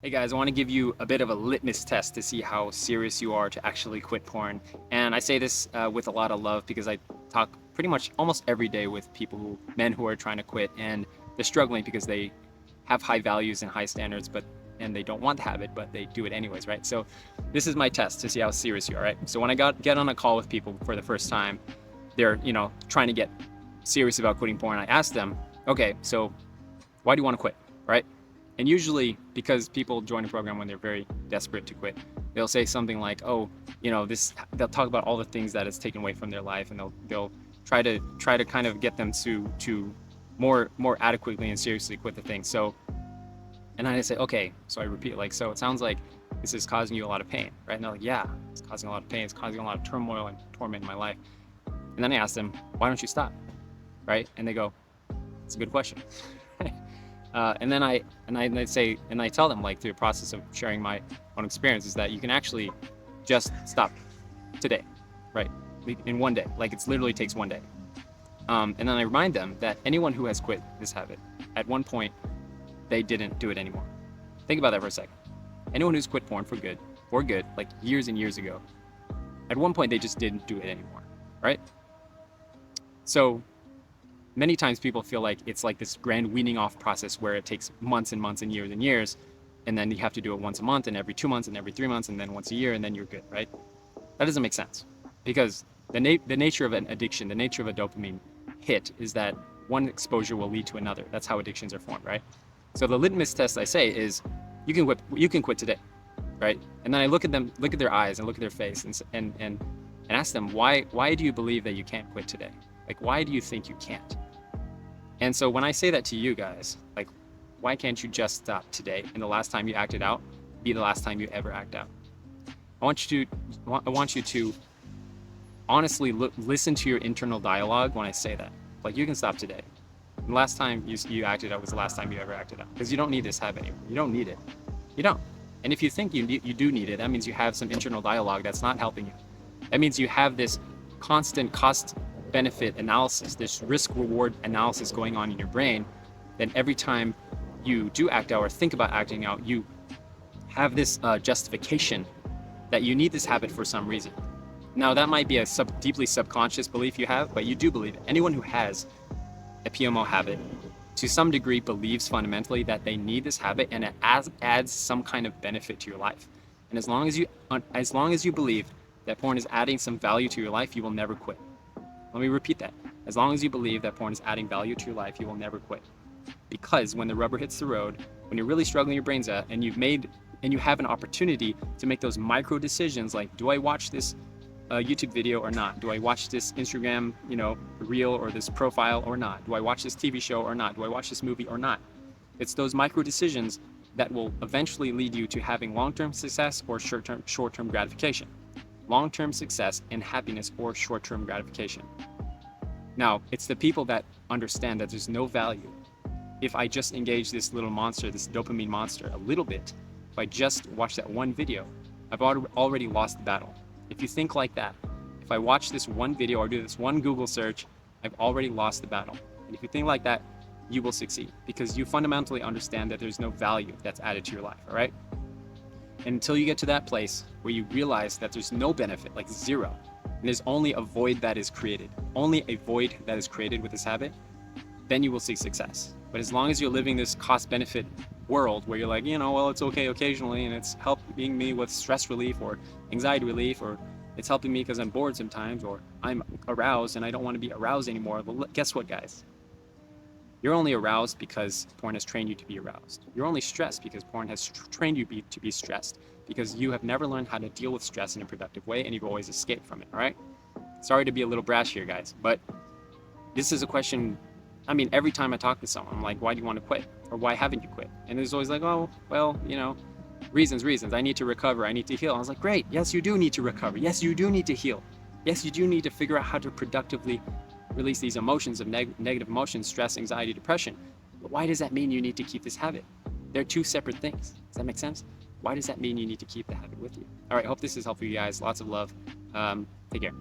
Hey guys, I want to give you a bit of a litmus test to see how serious you are to actually quit porn. And I say this with a lot of love because I talk pretty much almost every day with men who are trying to quit, and they're struggling because they have high values and high standards, and they don't want the habit, but they do it anyways, right? So this is my test to see how serious you are, right? So when I get on a call with people for the first time, they're trying to get serious about quitting porn. I ask them, okay, so why do you want to quit, right? And usually, because people join a program when they're very desperate to quit, they'll say something like, "Oh, they'll talk about all the things that it's taken away from their life, and they'll try to kind of get them to more adequately and seriously quit the thing." So, and I say, "Okay," so I repeat, like, "So it sounds like this is causing you a lot of pain, right?" And they're like, "Yeah, it's causing a lot of pain. It's causing a lot of turmoil and torment in my life." And then I ask them, "Why don't you stop?" Right? And they go, "It's a good question." And then I tell them, like, through the process of sharing my own experience, is that you can actually just stop today, right? In one day, like it literally takes one day. And then I remind them that anyone who has quit this habit, at one point, they didn't do it anymore. Think about that for a second. Anyone who's quit porn for good, like years and years ago, at one point they just didn't do it anymore, right? So many times people feel like it's like this grand weaning off process where it takes months and months and years, and then you have to do it once a month and every 2 months and every 3 months and then once a year, and then you're good, right? That doesn't make sense, because the nature of an addiction, the nature of a dopamine hit, is that one exposure will lead to another. That's how addictions are formed, right? So the litmus test, I say, is you can quit today, right? And then I look at their eyes and look at their face, and ask them, why do you believe that you can't quit today? Like, why do you think you can't? And so when I say that to you guys, like, why can't you just stop today, and the last time you acted out be the last time you ever act out? I want you to honestly listen to your internal dialogue when I say that. Like, you can stop today. And the last time you acted out was the last time you ever acted out, because you don't need this habit anymore. You don't need it. You don't. And if you think you do need it, that means you have some internal dialogue that's not helping you. That means you have this constant cost benefit analysis, this risk reward analysis going on in your brain. Then every time you do act out or think about acting out, you have this justification that you need this habit for some reason. Now, that might be a deeply subconscious belief you have, but you do believe it. Anyone who has a PMO habit to some degree believes fundamentally that they need this habit, and it adds some kind of benefit to your life. And as long as you believe that porn is adding some value to your life, you will never quit. Let me repeat that. As long as you believe that porn is adding value to your life, you will never quit. Because when the rubber hits the road, when you're really struggling your brains out, and you have an opportunity to make those micro decisions, like, do I watch this YouTube video or not? Do I watch this Instagram, reel, or this profile or not? Do I watch this TV show or not? Do I watch this movie or not? It's those micro decisions that will eventually lead you to having long-term success or short-term gratification. Long-term success and happiness or short-term gratification. Now, it's the people that understand that there's no value. If I just engage this little monster, this dopamine monster, a little bit, if I just watch that one video, I've already lost the battle. If you think like that, if I watch this one video or do this one Google search, I've already lost the battle. And if you think like that, you will succeed, because you fundamentally understand that there's no value that's added to your life, all right? And until you get to that place where you realize that there's no benefit, like zero, and there's only a void that is created, with this habit, then you will see success. But as long as you're living this cost-benefit world where you're like, well, it's okay occasionally, and it's helping me with stress relief or anxiety relief, or it's helping me because I'm bored sometimes, or I'm aroused and I don't want to be aroused anymore. Well, guess what, guys? You're only aroused because porn has trained you to be aroused. You're only stressed because porn has trained you to be stressed, because you have never learned how to deal with stress in a productive way, and you've always escaped from it, all right? Sorry to be a little brash here, guys, but this is a question. Every time I talk to someone, I'm like, why do you want to quit? Or why haven't you quit? And there's always like, oh, well, reasons. I need to recover. I need to heal. I was like, great. Yes, you do need to recover. Yes, you do need to heal. Yes, you do need to figure out how to productively release these emotions of negative emotions, stress, anxiety, depression. But why does that mean you need to keep this habit? They're two separate things. Does that make sense? Why does that mean you need to keep the habit with you? All right, hope this is helpful, you guys. Lots of love. Take care.